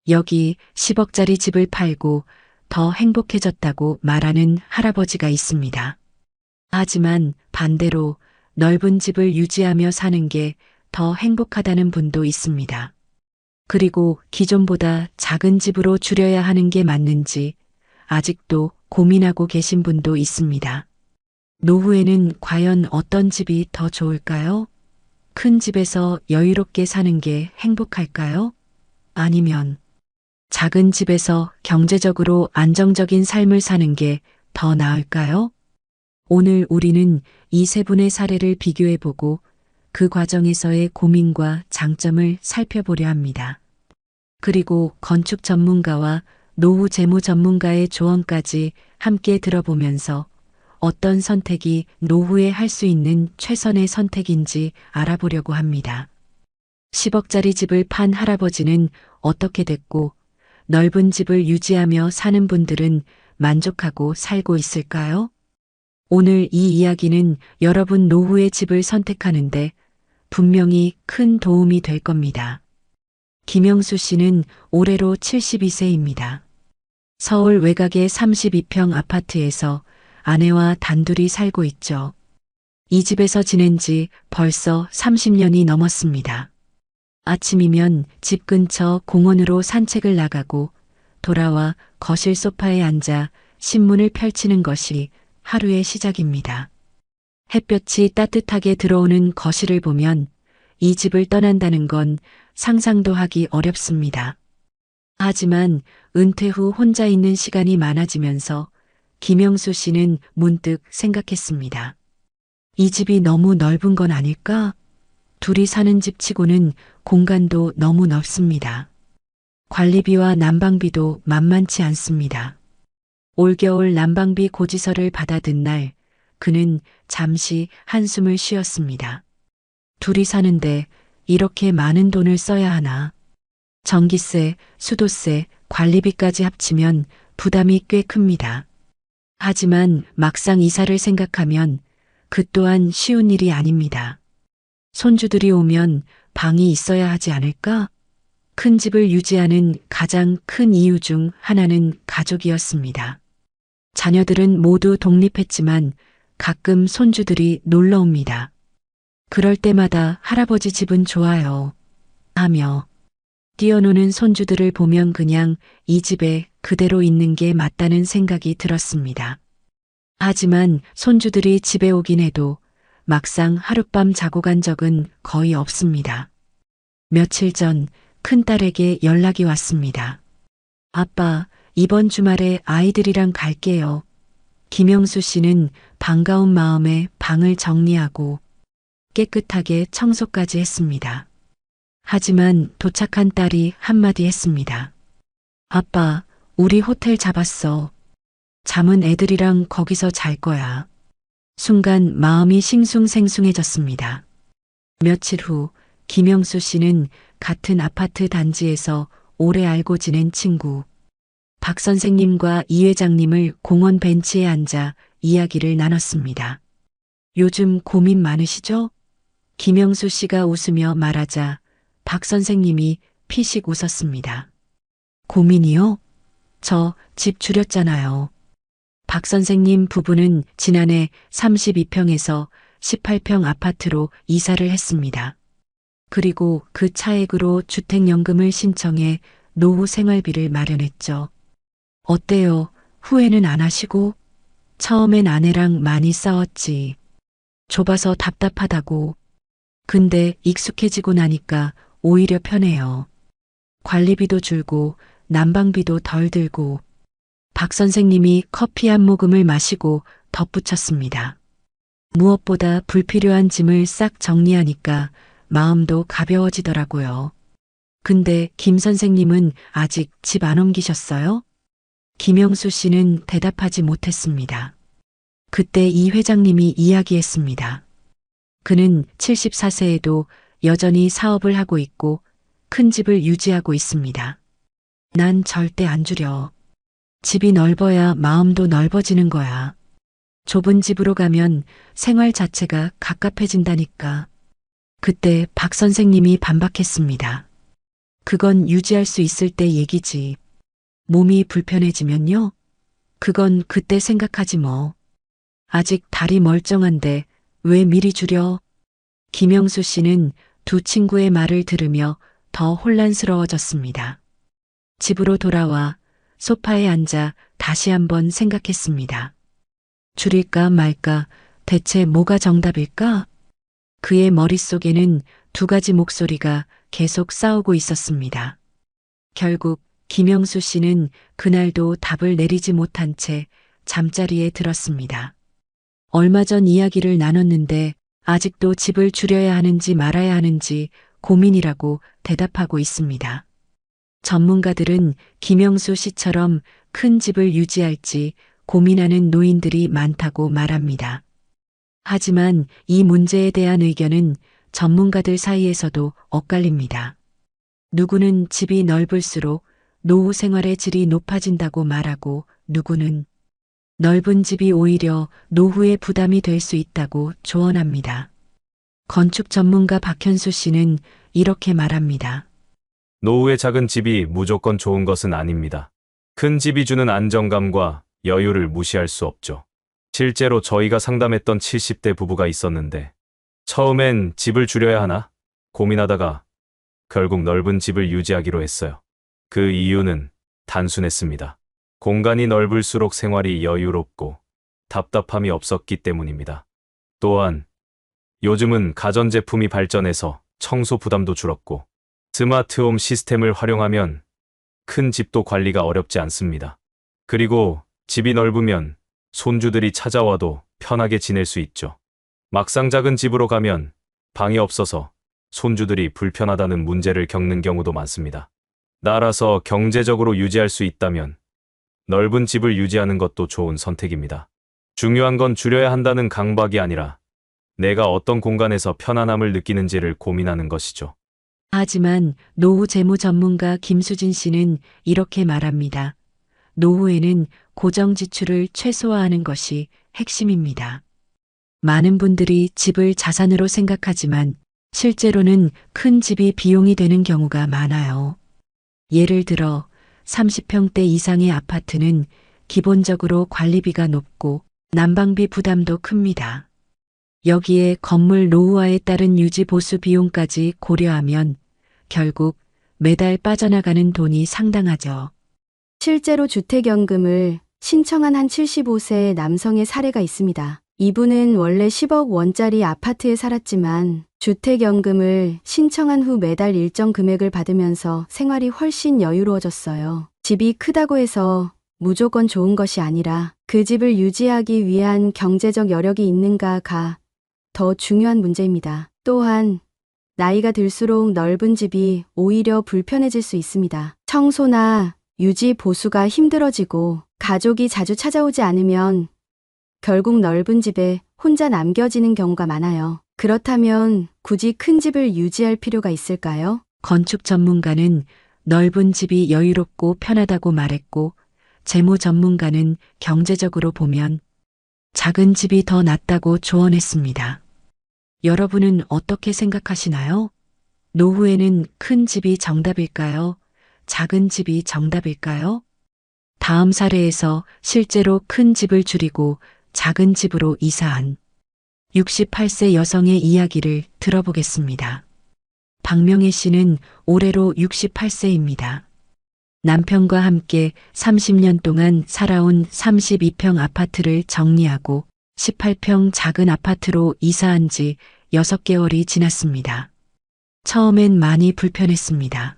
여기 10억짜리 집을 팔고 더 행복해졌다고 말하는 할아버지가 있습니다. 하지만 반대로 넓은 집을 유지하며 사는 게 더 행복하다는 분도 있습니다. 그리고 기존보다 작은 집으로 줄여야 하는 게 맞는지 아직도 고민하고 계신 분도 있습니다. 노후에는 과연 어떤 집이 더 좋을까요? 큰 집에서 여유롭게 사는 게 행복할까요? 아니면 작은 집에서 경제적으로 안정적인 삶을 사는 게 더 나을까요? 오늘 우리는 이 세 분의 사례를 비교해보고 그 과정에서의 고민과 장점을 살펴보려 합니다. 그리고 건축 전문가와 노후 재무 전문가의 조언까지 함께 들어보면서 어떤 선택이 노후에 할 수 있는 최선의 선택인지 알아보려고 합니다. 10억짜리 집을 판 할아버지는 어떻게 됐고 넓은 집을 유지하며 사는 분들은 만족하고 살고 있을까요? 오늘 이 이야기는 여러분 노후의 집을 선택하는데 분명히 큰 도움이 될 겁니다. 김영수 씨는 올해로 72세입니다. 서울 외곽의 32평 아파트에서 아내와 단둘이 살고 있죠. 이 집에서 지낸 지 벌써 30년이 넘었습니다. 아침이면 집 근처 공원으로 산책을 나가고 돌아와 거실 소파에 앉아 신문을 펼치는 것이 하루의 시작입니다. 햇볕이 따뜻하게 들어오는 거실을 보면 이 집을 떠난다는 건 상상도 하기 어렵습니다. 하지만 은퇴 후 혼자 있는 시간이 많아지면서 김영수 씨는 문득 생각했습니다. 이 집이 너무 넓은 건 아닐까? 둘이 사는 집 치고는 공간도 너무 넓습니다. 관리비와 난방비도 만만치 않습니다. 올겨울 난방비 고지서를 받아든 날, 그는 잠시 한숨을 쉬었습니다. 둘이 사는데 이렇게 많은 돈을 써야 하나? 전기세, 수도세, 관리비까지 합치면 부담이 꽤 큽니다. 하지만 막상 이사를 생각하면 그 또한 쉬운 일이 아닙니다. 손주들이 오면 방이 있어야 하지 않을까? 큰 집을 유지하는 가장 큰 이유 중 하나는 가족이었습니다. 자녀들은 모두 독립했지만 가끔 손주들이 놀러 옵니다. 그럴 때마다 할아버지 집은 좋아요 하며 뛰어노는 손주들을 보면 그냥 이 집에 그대로 있는 게 맞다는 생각이 들었습니다. 하지만 손주들이 집에 오긴 해도 막상 하룻밤 자고 간 적은 거의 없습니다. 며칠 전 큰딸에게 연락이 왔습니다. 아빠, 이번 주말에 아이들이랑 갈게요. 김영수 씨는 반가운 마음에 방을 정리하고 깨끗하게 청소까지 했습니다. 하지만 도착한 딸이 한마디 했습니다. 아빠, 우리 호텔 잡았어. 잠은 애들이랑 거기서 잘 거야. 순간 마음이 싱숭생숭해졌습니다. 며칠 후 김영수 씨는 같은 아파트 단지에서 오래 알고 지낸 친구 박 선생님과 이 회장님을 공원 벤치에 앉아 이야기를 나눴습니다. 요즘 고민 많으시죠? 김영수 씨가 웃으며 말하자 박 선생님이 피식 웃었습니다. 고민이요? 저 집 줄였잖아요. 박 선생님 부부는 지난해 32평에서 18평 아파트로 이사를 했습니다. 그리고 그 차액으로 주택연금을 신청해 노후 생활비를 마련했죠. 어때요? 후회는 안 하시고? 처음엔 아내랑 많이 싸웠지. 좁아서 답답하다고. 근데 익숙해지고 나니까 오히려 편해요. 관리비도 줄고 난방비도 덜 들고. 박 선생님이 커피 한 모금을 마시고 덧붙였습니다. 무엇보다 불필요한 짐을 싹 정리하니까 마음도 가벼워지더라고요. 근데 김 선생님은 아직 집 안 옮기셨어요? 김영수 씨는 대답하지 못했습니다. 그때 이 회장님이 이야기했습니다. 그는 74세에도 여전히 사업을 하고 있고 큰 집을 유지하고 있습니다. 난 절대 안 줄여. 집이 넓어야 마음도 넓어지는 거야. 좁은 집으로 가면 생활 자체가 갑갑해진다니까. 그때 박 선생님이 반박했습니다. 그건 유지할 수 있을 때 얘기지. 몸이 불편해지면요? 그건 그때 생각하지 뭐. 아직 다리 멀쩡한데 왜 미리 줄여? 김영수 씨는 두 친구의 말을 들으며 더 혼란스러워졌습니다. 집으로 돌아와 소파에 앉아 다시 한번 생각했습니다. 줄일까 말까, 대체 뭐가 정답일까? 그의 머릿속에는 두 가지 목소리가 계속 싸우고 있었습니다. 결국 김영수 씨는 그날도 답을 내리지 못한 채 잠자리에 들었습니다. 얼마 전 이야기를 나눴는데 아직도 집을 줄여야 하는지 말아야 하는지 고민이라고 대답하고 있습니다. 전문가들은 김영수 씨처럼 큰 집을 유지할지 고민하는 노인들이 많다고 말합니다. 하지만 이 문제에 대한 의견은 전문가들 사이에서도 엇갈립니다. 누구는 집이 넓을수록 노후 생활의 질이 높아진다고 말하고, 누구는 넓은 집이 오히려 노후의 부담이 될 수 있다고 조언합니다. 건축 전문가 박현수 씨는 이렇게 말합니다. 노후의 작은 집이 무조건 좋은 것은 아닙니다. 큰 집이 주는 안정감과 여유를 무시할 수 없죠. 실제로 저희가 상담했던 70대 부부가 있었는데 처음엔 집을 줄여야 하나 고민하다가 결국 넓은 집을 유지하기로 했어요. 그 이유는 단순했습니다. 공간이 넓을수록 생활이 여유롭고 답답함이 없었기 때문입니다. 또한 요즘은 가전제품이 발전해서 청소 부담도 줄었고 스마트홈 시스템을 활용하면 큰 집도 관리가 어렵지 않습니다. 그리고 집이 넓으면 손주들이 찾아와도 편하게 지낼 수 있죠. 막상 작은 집으로 가면 방이 없어서 손주들이 불편하다는 문제를 겪는 경우도 많습니다. 따라서 경제적으로 유지할 수 있다면 넓은 집을 유지하는 것도 좋은 선택입니다. 중요한 건 줄여야 한다는 강박이 아니라 내가 어떤 공간에서 편안함을 느끼는지를 고민하는 것이죠. 하지만 노후 재무 전문가 김수진 씨는 이렇게 말합니다. 노후에는 고정 지출을 최소화하는 것이 핵심입니다. 많은 분들이 집을 자산으로 생각하지만 실제로는 큰 집이 비용이 되는 경우가 많아요. 예를 들어 30평대 이상의 아파트는 기본적으로 관리비가 높고 난방비 부담도 큽니다. 여기에 건물 노후화에 따른 유지 보수 비용까지 고려하면 결국 매달 빠져나가는 돈이 상당하죠. 실제로 주택연금을 신청한 한 75세 남성의 사례가 있습니다. 이분은 원래 10억 원짜리 아파트에 살았지만 주택연금을 신청한 후 매달 일정 금액을 받으면서 생활이 훨씬 여유로워졌어요. 집이 크다고 해서 무조건 좋은 것이 아니라 그 집을 유지하기 위한 경제적 여력이 있는가가 더 중요한 문제입니다. 또한 나이가 들수록 넓은 집이 오히려 불편해질 수 있습니다. 청소나 유지 보수가 힘들어지고 가족이 자주 찾아오지 않으면 결국 넓은 집에 혼자 남겨지는 경우가 많아요. 그렇다면 굳이 큰 집을 유지할 필요가 있을까요? 건축 전문가는 넓은 집이 여유롭고 편하다고 말했고, 재무 전문가는 경제적으로 보면 작은 집이 더 낫다고 조언했습니다. 여러분은 어떻게 생각하시나요? 노후에는 큰 집이 정답일까요? 작은 집이 정답일까요? 다음 사례에서 실제로 큰 집을 줄이고 작은 집으로 이사한 68세 여성의 이야기를 들어보겠습니다. 박명혜 씨는 올해로 68세입니다. 남편과 함께 30년 동안 살아온 32평 아파트를 정리하고 18평 작은 아파트로 이사한 지 6개월이 지났습니다. 처음엔 많이 불편했습니다.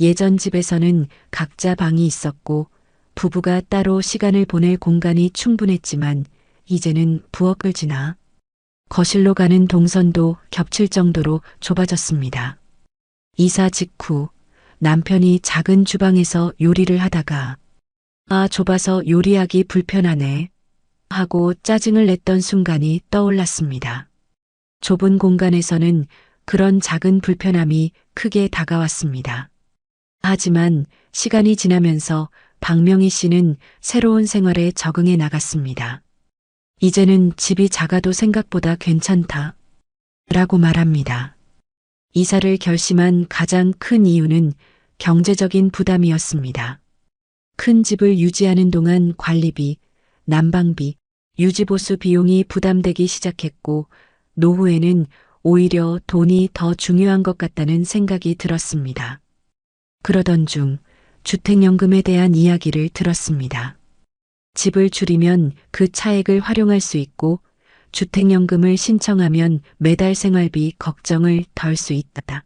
예전 집에서는 각자 방이 있었고 부부가 따로 시간을 보낼 공간이 충분했지만 이제는 부엌을 지나 거실로 가는 동선도 겹칠 정도로 좁아졌습니다. 이사 직후 남편이 작은 주방에서 요리를 하다가 좁아서 요리하기 불편하네 하고 짜증을 냈던 순간이 떠올랐습니다. 좁은 공간에서는 그런 작은 불편함이 크게 다가왔습니다. 하지만 시간이 지나면서 박명희 씨는 새로운 생활에 적응해 나갔습니다. 이제는 집이 작아도 생각보다 괜찮다 라고 말합니다. 이사를 결심한 가장 큰 이유는 경제적인 부담이었습니다. 큰 집을 유지하는 동안 관리비, 난방비, 유지보수 비용이 부담되기 시작했고 노후에는 오히려 돈이 더 중요한 것 같다는 생각이 들었습니다. 그러던 중 주택연금에 대한 이야기를 들었습니다. 집을 줄이면 그 차액을 활용할 수 있고 주택연금을 신청하면 매달 생활비 걱정을 덜 수 있다.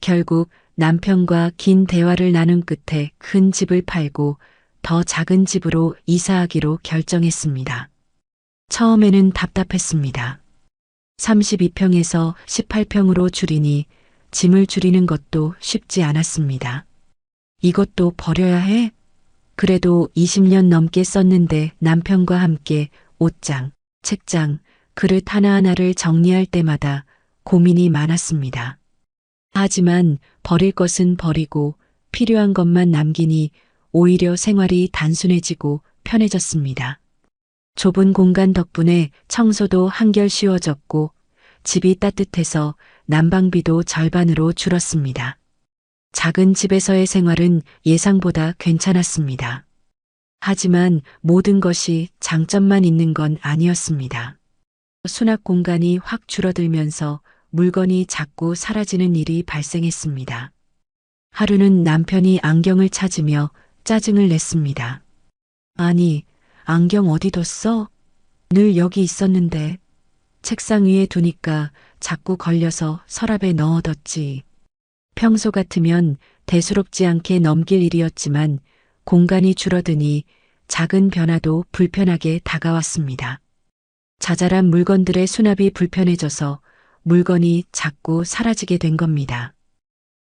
결국 남편과 긴 대화를 나눈 끝에 큰 집을 팔고 더 작은 집으로 이사하기로 결정했습니다. 처음에는 답답했습니다. 32평에서 18평으로 줄이니 짐을 줄이는 것도 쉽지 않았습니다. 이것도 버려야 해? 그래도 20년 넘게 썼는데 남편과 함께 옷장, 책장, 그릇 하나하나를 정리할 때마다 고민이 많았습니다. 하지만 버릴 것은 버리고 필요한 것만 남기니 오히려 생활이 단순해지고 편해졌습니다. 좁은 공간 덕분에 청소도 한결 쉬워졌고 집이 따뜻해서 난방비도 절반으로 줄었습니다. 작은 집에서의 생활은 예상보다 괜찮았습니다. 하지만 모든 것이 장점만 있는 건 아니었습니다. 수납 공간이 확 줄어들면서 물건이 자꾸 사라지는 일이 발생했습니다. 하루는 남편이 안경을 찾으며 짜증을 냈습니다. 아니, 안경 어디 뒀어? 늘 여기 있었는데. 책상 위에 두니까 자꾸 걸려서 서랍에 넣어뒀지. 평소 같으면 대수롭지 않게 넘길 일이었지만 공간이 줄어드니 작은 변화도 불편하게 다가왔습니다. 자잘한 물건들의 수납이 불편해져서 물건이 자꾸 사라지게 된 겁니다.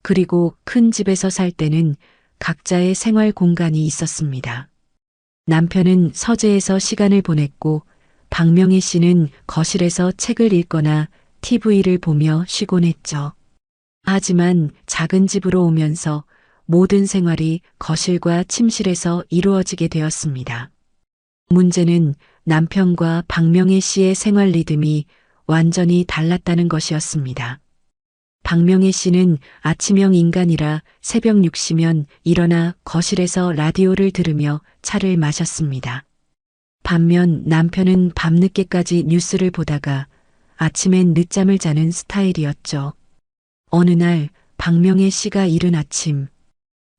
그리고 큰 집에서 살 때는 각자의 생활 공간이 있었습니다. 남편은 서재에서 시간을 보냈고 박명희 씨는 거실에서 책을 읽거나 TV를 보며 쉬곤 했죠. 하지만 작은 집으로 오면서 모든 생활이 거실과 침실에서 이루어지게 되었습니다. 문제는 남편과 박명희 씨의 생활 리듬이 완전히 달랐다는 것이었습니다. 박명희 씨는 아침형 인간이라 새벽 6시면 일어나 거실에서 라디오를 들으며 차를 마셨습니다. 반면 남편은 밤늦게까지 뉴스를 보다가 아침엔 늦잠을 자는 스타일이었죠. 어느 날 박명희 씨가 이른 아침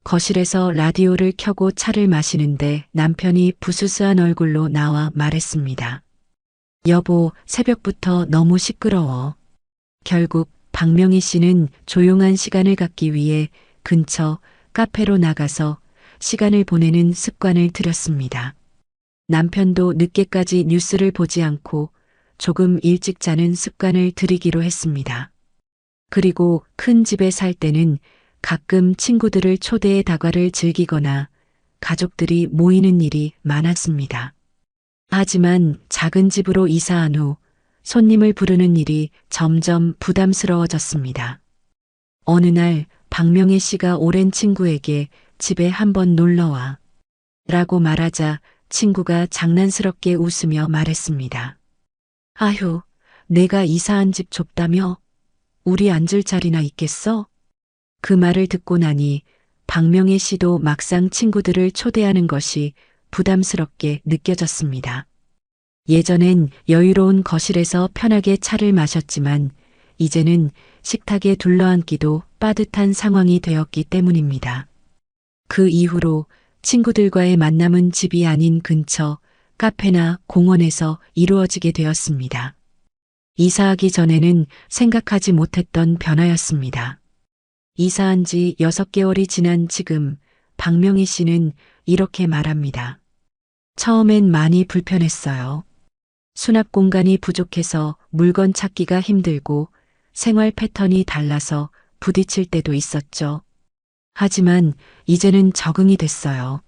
거실에서 라디오를 켜고 차를 마시는데 남편이 부스스한 얼굴로 나와 말했습니다. 여보, 새벽부터 너무 시끄러워. 결국 박명희 씨는 조용한 시간을 갖기 위해 근처 카페로 나가서 시간을 보내는 습관을 들였습니다. 남편도 늦게까지 뉴스를 보지 않고 조금 일찍 자는 습관을 들이기로 했습니다. 그리고 큰 집에 살 때는 가끔 친구들을 초대해 다과를 즐기거나 가족들이 모이는 일이 많았습니다. 하지만 작은 집으로 이사한 후 손님을 부르는 일이 점점 부담스러워졌습니다. 어느 날 박명희 씨가 오랜 친구에게 집에 한번 놀러와 라고 말하자 친구가 장난스럽게 웃으며 말했습니다. 아휴, 내가 이사한 집 좁다며? 우리 앉을 자리나 있겠어? 그 말을 듣고 나니 박명희 씨도 막상 친구들을 초대하는 것이 부담스럽게 느껴졌습니다. 예전엔 여유로운 거실에서 편하게 차를 마셨지만 이제는 식탁에 둘러앉기도 빠듯한 상황이 되었기 때문입니다. 그 이후로 친구들과의 만남은 집이 아닌 근처 카페나 공원에서 이루어지게 되었습니다. 이사하기 전에는 생각하지 못했던 변화였습니다. 이사한 지 6개월이 지난 지금 박명희 씨는 이렇게 말합니다. 처음엔 많이 불편했어요. 수납 공간이 부족해서 물건 찾기가 힘들고 생활 패턴이 달라서 부딪힐 때도 있었죠. 하지만 이제는 적응이 됐어요.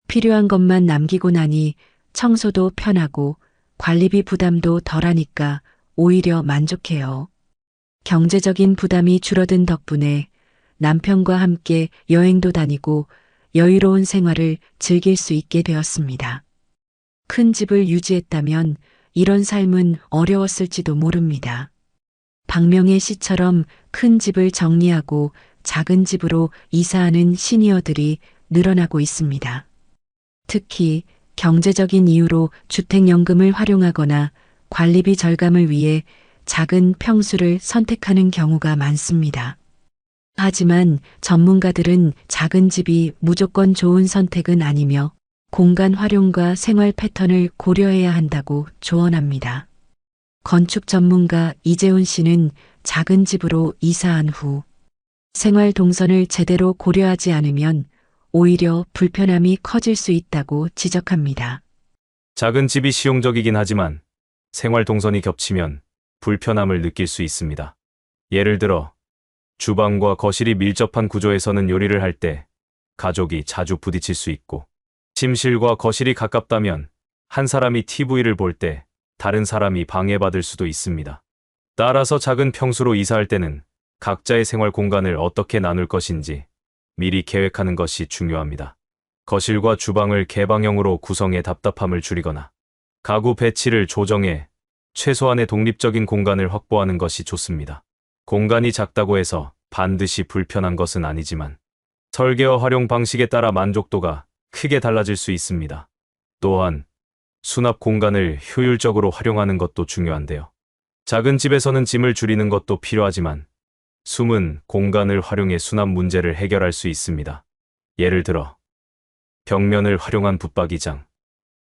필요한 것만 남기고 나니 청소도 편하고 관리비 부담도 덜하니까 오히려 만족해요. 경제적인 부담이 줄어든 덕분에 남편과 함께 여행도 다니고 여유로운 생활을 즐길 수 있게 되었습니다. 큰 집을 유지했다면 이런 삶은 어려웠을지도 모릅니다. 박명애 씨처럼 큰 집을 정리하고 작은 집으로 이사하는 시니어들이 늘어나고 있습니다. 특히 경제적인 이유로 주택연금을 활용하거나 관리비 절감을 위해 작은 평수를 선택하는 경우가 많습니다. 하지만 전문가들은 작은 집이 무조건 좋은 선택은 아니며 공간 활용과 생활 패턴을 고려해야 한다고 조언합니다. 건축 전문가 이재훈 씨는 작은 집으로 이사한 후 생활 동선을 제대로 고려하지 않으면 오히려 불편함이 커질 수 있다고 지적합니다. 작은 집이 실용적이긴 하지만 생활 동선이 겹치면 불편함을 느낄 수 있습니다. 예를 들어 주방과 거실이 밀접한 구조에서는 요리를 할 때 가족이 자주 부딪힐 수 있고, 침실과 거실이 가깝다면 한 사람이 TV를 볼 때 다른 사람이 방해받을 수도 있습니다. 따라서 작은 평수로 이사할 때는 각자의 생활 공간을 어떻게 나눌 것인지 미리 계획하는 것이 중요합니다. 거실과 주방을 개방형으로 구성해 답답함을 줄이거나 가구 배치를 조정해 최소한의 독립적인 공간을 확보하는 것이 좋습니다. 공간이 작다고 해서 반드시 불편한 것은 아니지만 설계와 활용 방식에 따라 만족도가 크게 달라질 수 있습니다. 또한 수납 공간을 효율적으로 활용하는 것도 중요한데요. 작은 집에서는 짐을 줄이는 것도 필요하지만 숨은 공간을 활용해 수납 문제를 해결할 수 있습니다. 예를 들어 벽면을 활용한 붙박이장,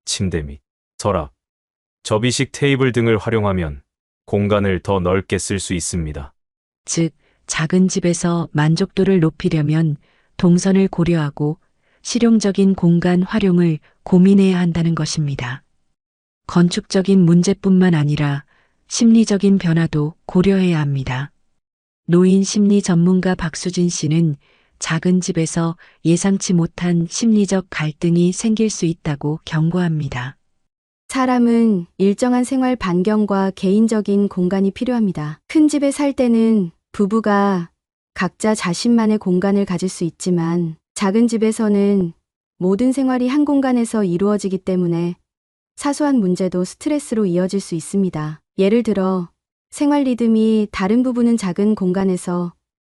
침대 및 서랍, 접이식 테이블 등을 활용하면 공간을 더 넓게 쓸 수 있습니다. 즉, 작은 집에서 만족도를 높이려면 동선을 고려하고 실용적인 공간 활용을 고민해야 한다는 것입니다. 건축적인 문제뿐만 아니라 심리적인 변화도 고려해야 합니다. 노인 심리 전문가 박수진 씨는 작은 집에서 예상치 못한 심리적 갈등이 생길 수 있다고 경고합니다. 사람은 일정한 생활 반경과 개인적인 공간이 필요합니다. 큰 집에 살 때는 부부가 각자 자신만의 공간을 가질 수 있지만 작은 집에서는 모든 생활이 한 공간에서 이루어지기 때문에 사소한 문제도 스트레스로 이어질 수 있습니다. 예를 들어 생활 리듬이 다른 부부는 작은 공간에서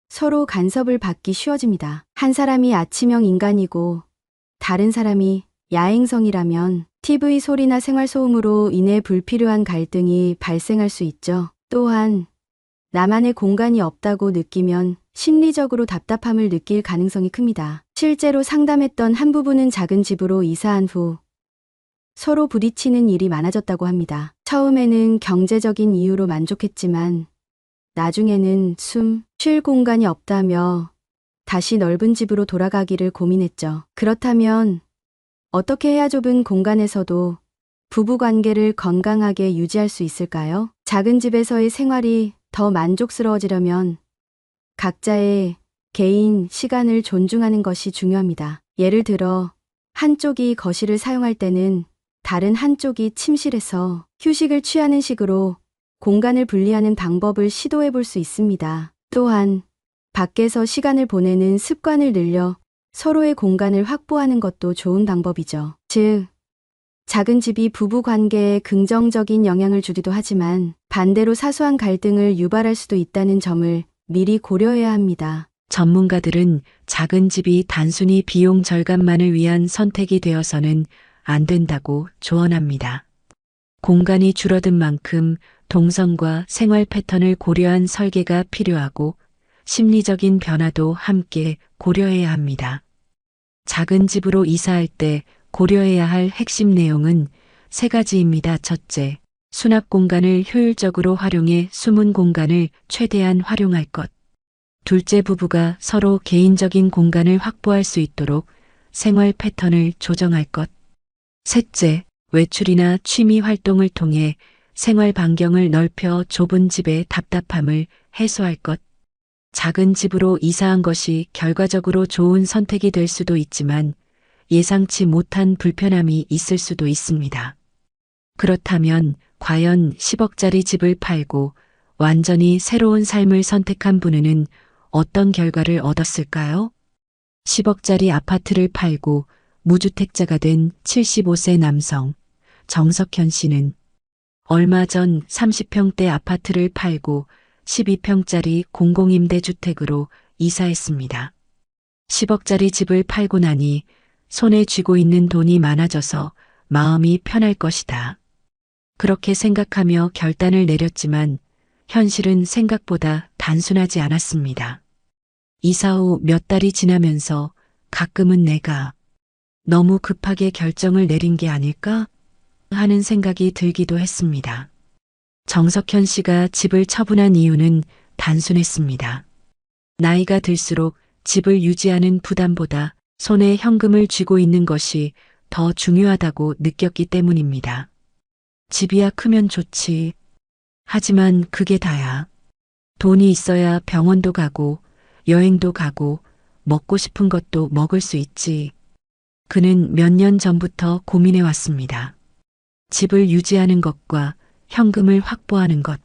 서로 간섭을 받기 쉬워집니다. 한 사람이 아침형 인간이고 다른 사람이 야행성이라면 TV 소리나 생활 소음으로 인해 불필요한 갈등이 발생할 수 있죠. 또한 나만의 공간이 없다고 느끼면 심리적으로 답답함을 느낄 가능성이 큽니다. 실제로 상담했던 한 부부는 작은 집으로 이사한 후 서로 부딪히는 일이 많아졌다고 합니다. 처음에는 경제적인 이유로 만족했지만 나중에는 숨 쉴 공간이 없다며 다시 넓은 집으로 돌아가기를 고민했죠. 그렇다면 어떻게 해야 좁은 공간에서도 부부 관계를 건강하게 유지할 수 있을까요? 작은 집에서의 생활이 더 만족스러워지려면 각자의 개인 시간을 존중하는 것이 중요합니다. 예를 들어 한쪽이 거실을 사용할 때는 다른 한쪽이 침실에서 휴식을 취하는 식으로 공간을 분리하는 방법을 시도해 볼 수 있습니다. 또한 밖에서 시간을 보내는 습관을 늘려 서로의 공간을 확보하는 것도 좋은 방법이죠. 즉, 작은 집이 부부 관계에 긍정적인 영향을 주기도 하지만 반대로 사소한 갈등을 유발할 수도 있다는 점을 미리 고려해야 합니다. 전문가들은 작은 집이 단순히 비용 절감만을 위한 선택이 되어서는 안 된다고 조언합니다. 공간이 줄어든 만큼 동선과 생활 패턴을 고려한 설계가 필요하고 심리적인 변화도 함께 고려해야 합니다. 작은 집으로 이사할 때 고려해야 할 핵심 내용은 세 가지입니다. 첫째, 수납 공간을 효율적으로 활용해 숨은 공간을 최대한 활용할 것. 둘째, 부부가 서로 개인적인 공간을 확보할 수 있도록 생활 패턴을 조정할 것. 셋째, 외출이나 취미 활동을 통해 생활 반경을 넓혀 좁은 집의 답답함을 해소할 것. 작은 집으로 이사한 것이 결과적으로 좋은 선택이 될 수도 있지만 예상치 못한 불편함이 있을 수도 있습니다. 그렇다면 과연 10억짜리 집을 팔고 완전히 새로운 삶을 선택한 분은 어떤 결과를 얻었을까요? 10억짜리 아파트를 팔고 무주택자가 된 75세 남성 정석현 씨는 얼마 전 30평대 아파트를 팔고 12평짜리 공공임대주택으로 이사했습니다. 10억짜리 집을 팔고 나니 손에 쥐고 있는 돈이 많아져서 마음이 편할 것이다. 그렇게 생각하며 결단을 내렸지만 현실은 생각보다 단순하지 않았습니다. 이사 후 몇 달이 지나면서 가끔은 내가 너무 급하게 결정을 내린 게 아닐까 하는 생각이 들기도 했습니다. 정석현 씨가 집을 처분한 이유는 단순했습니다. 나이가 들수록 집을 유지하는 부담보다 손에 현금을 쥐고 있는 것이 더 중요하다고 느꼈기 때문입니다. 집이야 크면 좋지. 하지만 그게 다야. 돈이 있어야 병원도 가고 여행도 가고 먹고 싶은 것도 먹을 수 있지. 그는 몇 년 전부터 고민해 왔습니다. 집을 유지하는 것과 현금을 확보하는 것.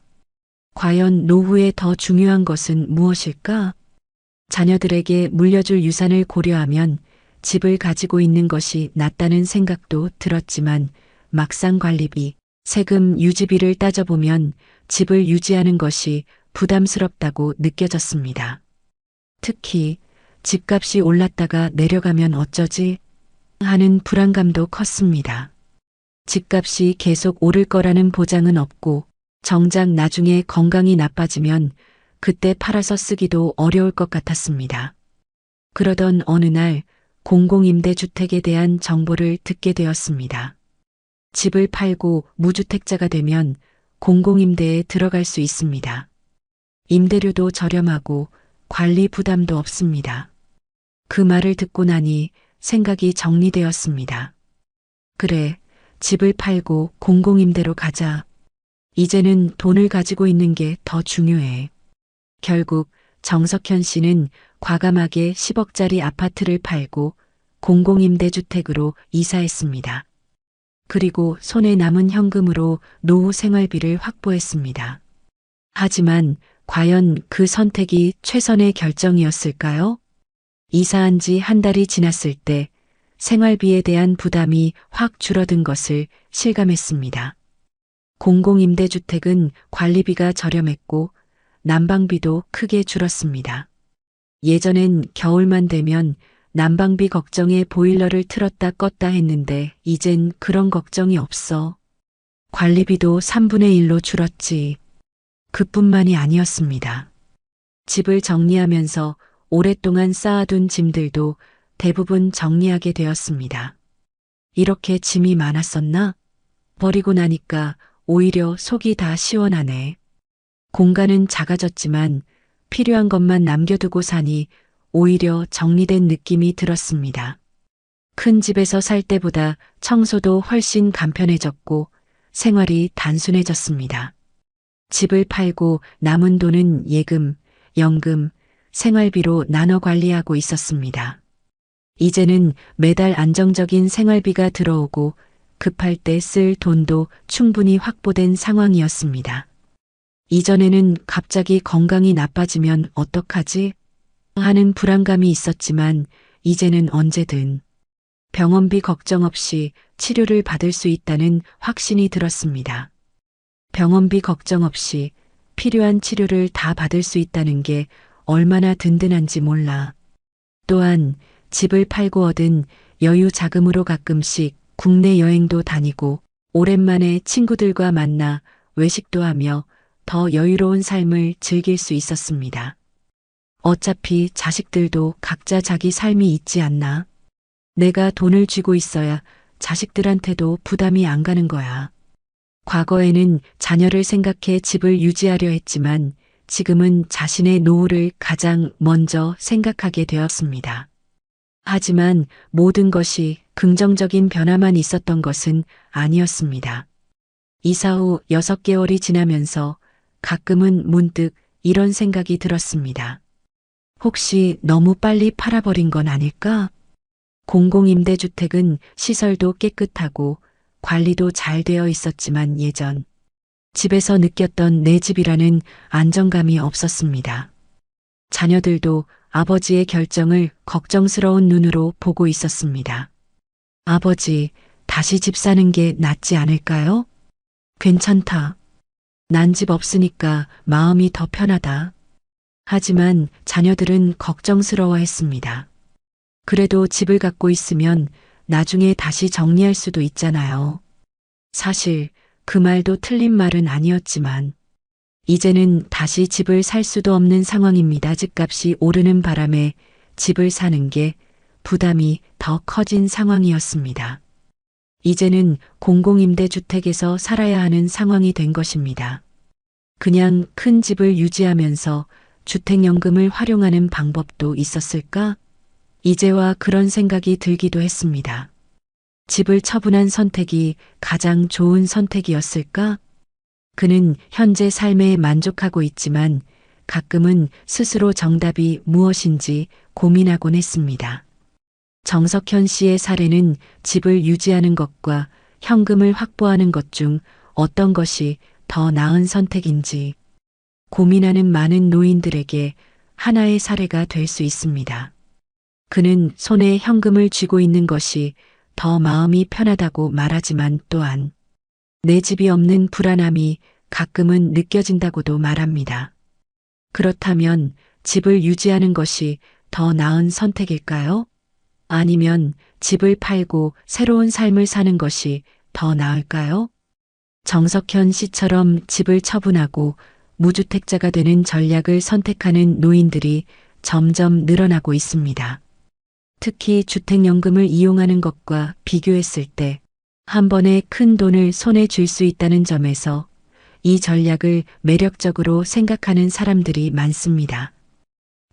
과연 노후에 더 중요한 것은 무엇일까? 자녀들에게 물려줄 유산을 고려하면 집을 가지고 있는 것이 낫다는 생각도 들었지만 막상 관리비, 세금, 유지비를 따져보면 집을 유지하는 것이 부담스럽다고 느껴졌습니다. 특히 집값이 올랐다가 내려가면 어쩌지 하는 불안감도 컸습니다. 집값이 계속 오를 거라는 보장은 없고 정작 나중에 건강이 나빠지면 그때 팔아서 쓰기도 어려울 것 같았습니다. 그러던 어느 날 공공임대주택에 대한 정보를 듣게 되었습니다. 집을 팔고 무주택자가 되면 공공임대에 들어갈 수 있습니다. 임대료도 저렴하고 관리 부담도 없습니다. 그 말을 듣고 나니 생각이 정리되었습니다. 그래, 집을 팔고 공공임대로 가자. 이제는 돈을 가지고 있는 게 더 중요해. 결국 정석현 씨는 과감하게 10억짜리 아파트를 팔고 공공임대주택으로 이사했습니다. 그리고 손에 남은 현금으로 노후 생활비를 확보했습니다. 하지만 과연 그 선택이 최선의 결정이었을까요? 이사한 지 한 달이 지났을 때 생활비에 대한 부담이 확 줄어든 것을 실감했습니다. 공공임대주택은 관리비가 저렴했고 난방비도 크게 줄었습니다. 예전엔 겨울만 되면 난방비 걱정에 보일러를 틀었다 껐다 했는데 이젠 그런 걱정이 없어. 관리비도 3분의 1로 줄었지. 그뿐만이 아니었습니다. 집을 정리하면서 오랫동안 쌓아둔 짐들도 대부분 정리하게 되었습니다. 이렇게 짐이 많았었나? 버리고 나니까 오히려 속이 다 시원하네. 공간은 작아졌지만 필요한 것만 남겨두고 사니 오히려 정리된 느낌이 들었습니다. 큰 집에서 살 때보다 청소도 훨씬 간편해졌고 생활이 단순해졌습니다. 집을 팔고 남은 돈은 예금, 연금, 생활비로 나눠 관리하고 있었습니다. 이제는 매달 안정적인 생활비가 들어오고 급할 때 쓸 돈도 충분히 확보된 상황이었습니다. 이전에는 갑자기 건강이 나빠지면 어떡하지? 하는 불안감이 있었지만 이제는 언제든 병원비 걱정 없이 치료를 받을 수 있다는 확신이 들었습니다. 병원비 걱정 없이 필요한 치료를 다 받을 수 있다는 게 얼마나 든든한지 몰라. 또한 집을 팔고 얻은 여유 자금으로 가끔씩 국내 여행도 다니고 오랜만에 친구들과 만나 외식도 하며 더 여유로운 삶을 즐길 수 있었습니다. 어차피 자식들도 각자 자기 삶이 있지 않나? 내가 돈을 쥐고 있어야 자식들한테도 부담이 안 가는 거야. 과거에는 자녀를 생각해 집을 유지하려 했지만 지금은 자신의 노후를 가장 먼저 생각하게 되었습니다. 하지만 모든 것이 긍정적인 변화만 있었던 것은 아니었습니다. 이사 후 6개월이 지나면서 가끔은 문득 이런 생각이 들었습니다. 혹시 너무 빨리 팔아버린 건 아닐까? 공공임대주택은 시설도 깨끗하고 관리도 잘 되어 있었지만 예전 집에서 느꼈던 내 집이라는 안정감이 없었습니다. 자녀들도 아버지의 결정을 걱정스러운 눈으로 보고 있었습니다. 아버지, 다시 집 사는 게 낫지 않을까요? 괜찮다. 난 집 없으니까 마음이 더 편하다. 하지만 자녀들은 걱정스러워 했습니다. 그래도 집을 갖고 있으면 나중에 다시 정리할 수도 있잖아요. 사실 그 말도 틀린 말은 아니었지만 이제는 다시 집을 살 수도 없는 상황입니다. 집값이 오르는 바람에 집을 사는 게 부담이 더 커진 상황이었습니다. 이제는 공공임대주택에서 살아야 하는 상황이 된 것입니다. 그냥 큰 집을 유지하면서 주택연금을 활용하는 방법도 있었을까? 이제와 그런 생각이 들기도 했습니다. 집을 처분한 선택이 가장 좋은 선택이었을까? 그는 현재 삶에 만족하고 있지만 가끔은 스스로 정답이 무엇인지 고민하곤 했습니다. 정석현 씨의 사례는 집을 유지하는 것과 현금을 확보하는 것 중 어떤 것이 더 나은 선택인지 고민하는 많은 노인들에게 하나의 사례가 될 수 있습니다. 그는 손에 현금을 쥐고 있는 것이 더 마음이 편하다고 말하지만 또한 내 집이 없는 불안함이 가끔은 느껴진다고도 말합니다. 그렇다면 집을 유지하는 것이 더 나은 선택일까요? 아니면 집을 팔고 새로운 삶을 사는 것이 더 나을까요? 정석현 씨처럼 집을 처분하고 무주택자가 되는 전략을 선택하는 노인들이 점점 늘어나고 있습니다. 특히 주택연금을 이용하는 것과 비교했을 때 한 번에 큰 돈을 손에 쥘 수 있다는 점에서 이 전략을 매력적으로 생각하는 사람들이 많습니다.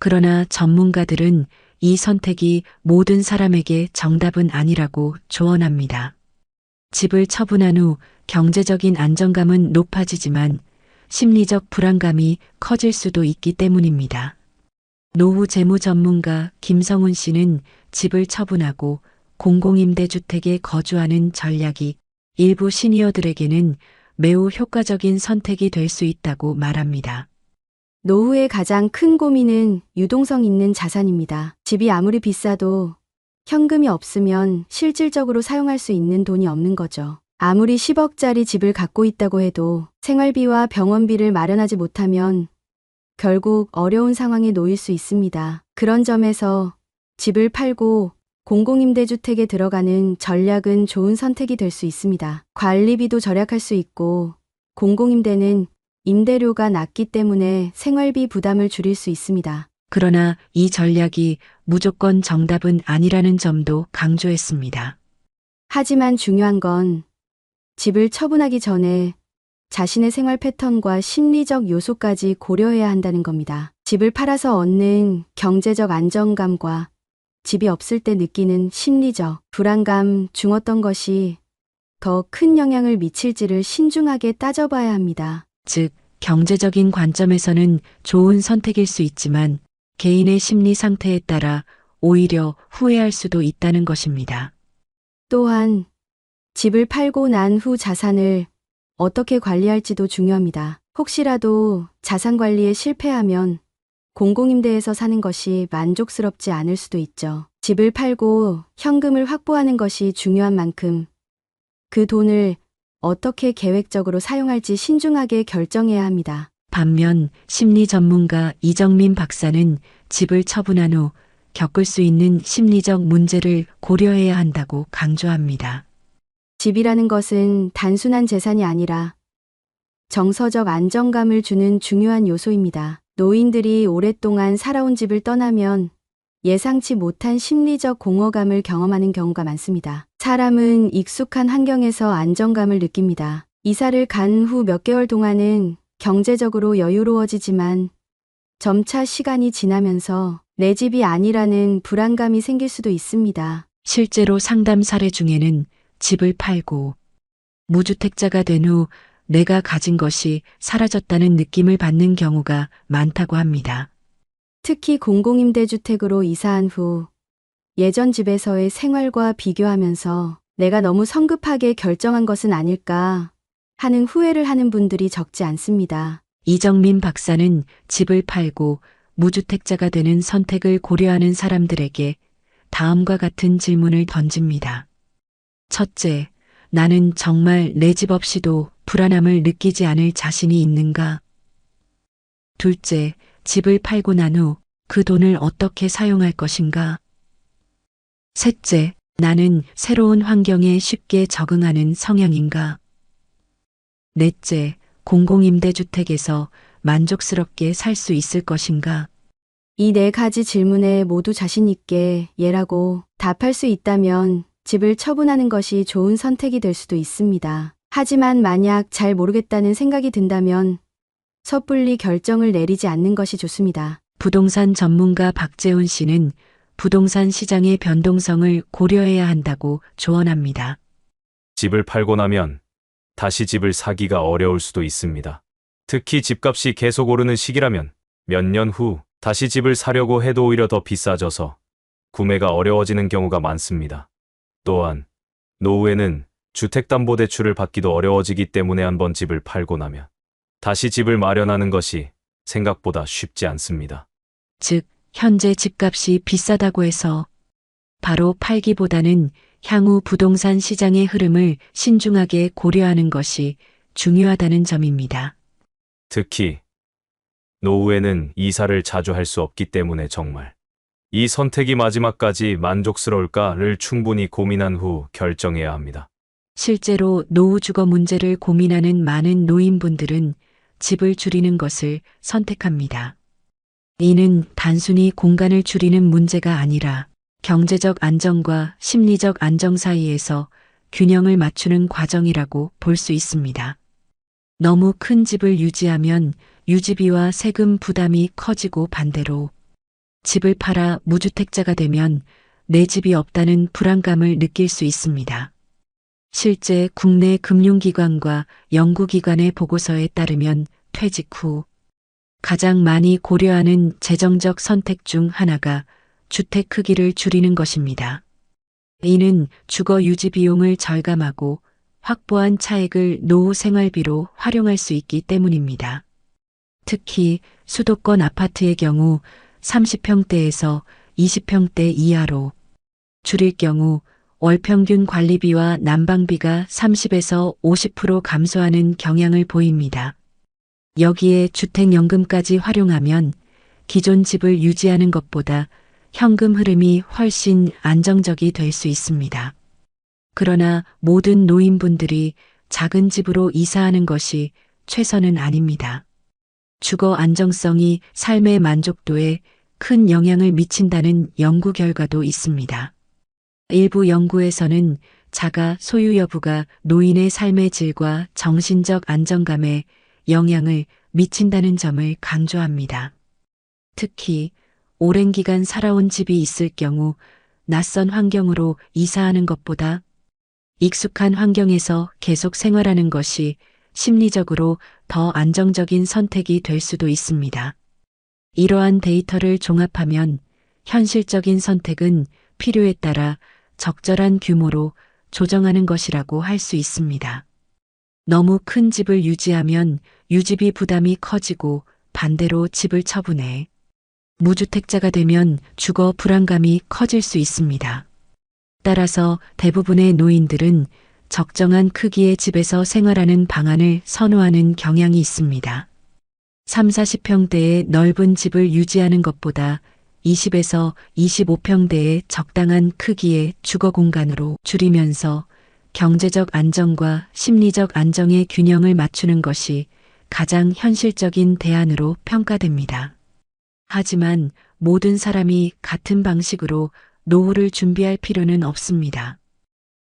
그러나 전문가들은 이 선택이 모든 사람에게 정답은 아니라고 조언합니다. 집을 처분한 후 경제적인 안정감은 높아지지만 심리적 불안감이 커질 수도 있기 때문입니다. 노후 재무 전문가 김성훈 씨는 집을 처분하고 공공임대주택에 거주하는 전략이 일부 시니어들에게는 매우 효과적인 선택이 될 수 있다고 말합니다. 노후의 가장 큰 고민은 유동성 있는 자산입니다. 집이 아무리 비싸도 현금이 없으면 실질적으로 사용할 수 있는 돈이 없는 거죠. 아무리 10억짜리 집을 갖고 있다고 해도 생활비와 병원비를 마련하지 못하면 결국 어려운 상황에 놓일 수 있습니다. 그런 점에서 집을 팔고 공공임대주택에 들어가는 전략은 좋은 선택이 될 수 있습니다. 관리비도 절약할 수 있고 공공임대는 임대료가 낮기 때문에 생활비 부담을 줄일 수 있습니다. 그러나 이 전략이 무조건 정답은 아니라는 점도 강조했습니다. 하지만 중요한 건 집을 처분하기 전에 자신의 생활 패턴과 심리적 요소까지 고려해야 한다는 겁니다. 집을 팔아서 얻는 경제적 안정감과 집이 없을 때 느끼는 심리적 불안감 중 어떤 것이 더 큰 영향을 미칠지를 신중하게 따져봐야 합니다. 즉, 경제적인 관점에서는 좋은 선택일 수 있지만 개인의 심리 상태에 따라 오히려 후회할 수도 있다는 것입니다. 또한 집을 팔고 난 후 자산을 어떻게 관리할지도 중요합니다. 혹시라도 자산 관리에 실패하면 공공임대에서 사는 것이 만족스럽지 않을 수도 있죠. 집을 팔고 현금을 확보하는 것이 중요한 만큼 그 돈을 어떻게 계획적으로 사용할지 신중하게 결정해야 합니다. 반면 심리 전문가 이정민 박사는 집을 처분한 후 겪을 수 있는 심리적 문제를 고려해야 한다고 강조합니다. 집이라는 것은 단순한 재산이 아니라 정서적 안정감을 주는 중요한 요소입니다. 노인들이 오랫동안 살아온 집을 떠나면 예상치 못한 심리적 공허감을 경험하는 경우가 많습니다. 사람은 익숙한 환경에서 안정감을 느낍니다. 이사를 간 후 몇 개월 동안은 경제적으로 여유로워지지만 점차 시간이 지나면서 내 집이 아니라는 불안감이 생길 수도 있습니다. 실제로 상담 사례 중에는 집을 팔고 무주택자가 된 후 내가 가진 것이 사라졌다는 느낌을 받는 경우가 많다고 합니다. 특히 공공임대주택으로 이사한 후 예전 집에서의 생활과 비교하면서 내가 너무 성급하게 결정한 것은 아닐까 하는 후회를 하는 분들이 적지 않습니다. 이정민 박사는 집을 팔고 무주택자가 되는 선택을 고려하는 사람들에게 다음과 같은 질문을 던집니다. 첫째, 나는 정말 내 집 없이도 불안함을 느끼지 않을 자신이 있는가? 둘째, 집을 팔고 난 후 그 돈을 어떻게 사용할 것인가? 셋째, 나는 새로운 환경에 쉽게 적응하는 성향인가? 넷째, 공공임대주택에서 만족스럽게 살 수 있을 것인가? 이 네 가지 질문에 모두 자신 있게 예라고 답할 수 있다면 집을 처분하는 것이 좋은 선택이 될 수도 있습니다. 하지만 만약 잘 모르겠다는 생각이 든다면 섣불리 결정을 내리지 않는 것이 좋습니다. 부동산 전문가 박재훈 씨는 부동산 시장의 변동성을 고려해야 한다고 조언합니다. 집을 팔고 나면 다시 집을 사기가 어려울 수도 있습니다. 특히 집값이 계속 오르는 시기라면 몇 년 후 다시 집을 사려고 해도 오히려 더 비싸져서 구매가 어려워지는 경우가 많습니다. 또한 노후에는 주택담보대출을 받기도 어려워지기 때문에 한번 집을 팔고 나면 다시 집을 마련하는 것이 생각보다 쉽지 않습니다. 즉, 현재 집값이 비싸다고 해서 바로 팔기보다는 향후 부동산 시장의 흐름을 신중하게 고려하는 것이 중요하다는 점입니다. 특히 노후에는 이사를 자주 할 수 없기 때문에 정말 이 선택이 마지막까지 만족스러울까를 충분히 고민한 후 결정해야 합니다. 실제로 노후 주거 문제를 고민하는 많은 노인분들은 집을 줄이는 것을 선택합니다. 이는 단순히 공간을 줄이는 문제가 아니라 경제적 안정과 심리적 안정 사이에서 균형을 맞추는 과정이라고 볼 수 있습니다. 너무 큰 집을 유지하면 유지비와 세금 부담이 커지고 반대로 집을 팔아 무주택자가 되면 내 집이 없다는 불안감을 느낄 수 있습니다. 실제 국내 금융기관과 연구기관의 보고서에 따르면 퇴직 후 가장 많이 고려하는 재정적 선택 중 하나가 주택 크기를 줄이는 것입니다. 이는 주거 유지 비용을 절감하고 확보한 차액을 노후 생활비로 활용할 수 있기 때문입니다. 특히 수도권 아파트의 경우 30평대에서 20평대 이하로 줄일 경우 월 평균 관리비와 난방비가 30에서 50% 감소하는 경향을 보입니다. 여기에 주택연금까지 활용하면 기존 집을 유지하는 것보다 현금 흐름이 훨씬 안정적이 될 수 있습니다. 그러나 모든 노인분들이 작은 집으로 이사하는 것이 최선은 아닙니다. 주거 안정성이 삶의 만족도에 큰 영향을 미친다는 연구 결과도 있습니다. 일부 연구에서는 자가 소유 여부가 노인의 삶의 질과 정신적 안정감에 영향을 미친다는 점을 강조합니다. 특히 오랜 기간 살아온 집이 있을 경우 낯선 환경으로 이사하는 것보다 익숙한 환경에서 계속 생활하는 것이 심리적으로 더 안정적인 선택이 될 수도 있습니다. 이러한 데이터를 종합하면 현실적인 선택은 필요에 따라 적절한 규모로 조정하는 것이라고 할 수 있습니다. 너무 큰 집을 유지하면 유지비 부담이 커지고 반대로 집을 처분해 무주택자가 되면 주거 불안감이 커질 수 있습니다. 따라서 대부분의 노인들은 적정한 크기의 집에서 생활하는 방안을 선호하는 경향이 있습니다. 3, 40평대의 넓은 집을 유지하는 것보다 20에서 25평대의 적당한 크기의 주거 공간으로 줄이면서 경제적 안정과 심리적 안정의 균형을 맞추는 것이 가장 현실적인 대안으로 평가됩니다. 하지만 모든 사람이 같은 방식으로 노후를 준비할 필요는 없습니다.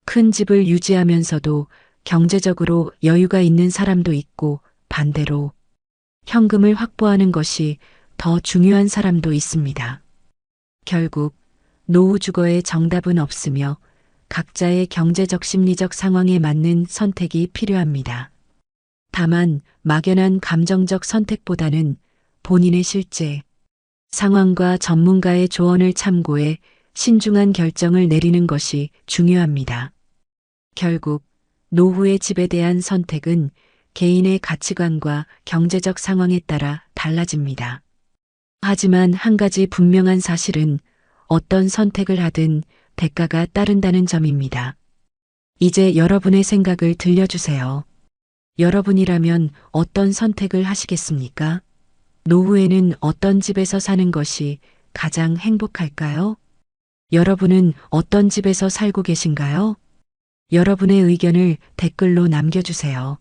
큰 집을 유지하면서도 경제적으로 여유가 있는 사람도 있고 반대로 현금을 확보하는 것이 더 중요한 사람도 있습니다. 결국 노후 주거에 정답은 없으며 각자의 경제적 심리적 상황에 맞는 선택이 필요합니다. 다만 막연한 감정적 선택보다는 본인의 실제 상황과 전문가의 조언을 참고해 신중한 결정을 내리는 것이 중요합니다. 결국 노후의 집에 대한 선택은 개인의 가치관과 경제적 상황에 따라 달라집니다. 하지만 한 가지 분명한 사실은 어떤 선택을 하든 대가가 따른다는 점입니다. 이제 여러분의 생각을 들려주세요. 여러분이라면 어떤 선택을 하시겠습니까? 노후에는 어떤 집에서 사는 것이 가장 행복할까요? 여러분은 어떤 집에서 살고 계신가요? 여러분의 의견을 댓글로 남겨주세요.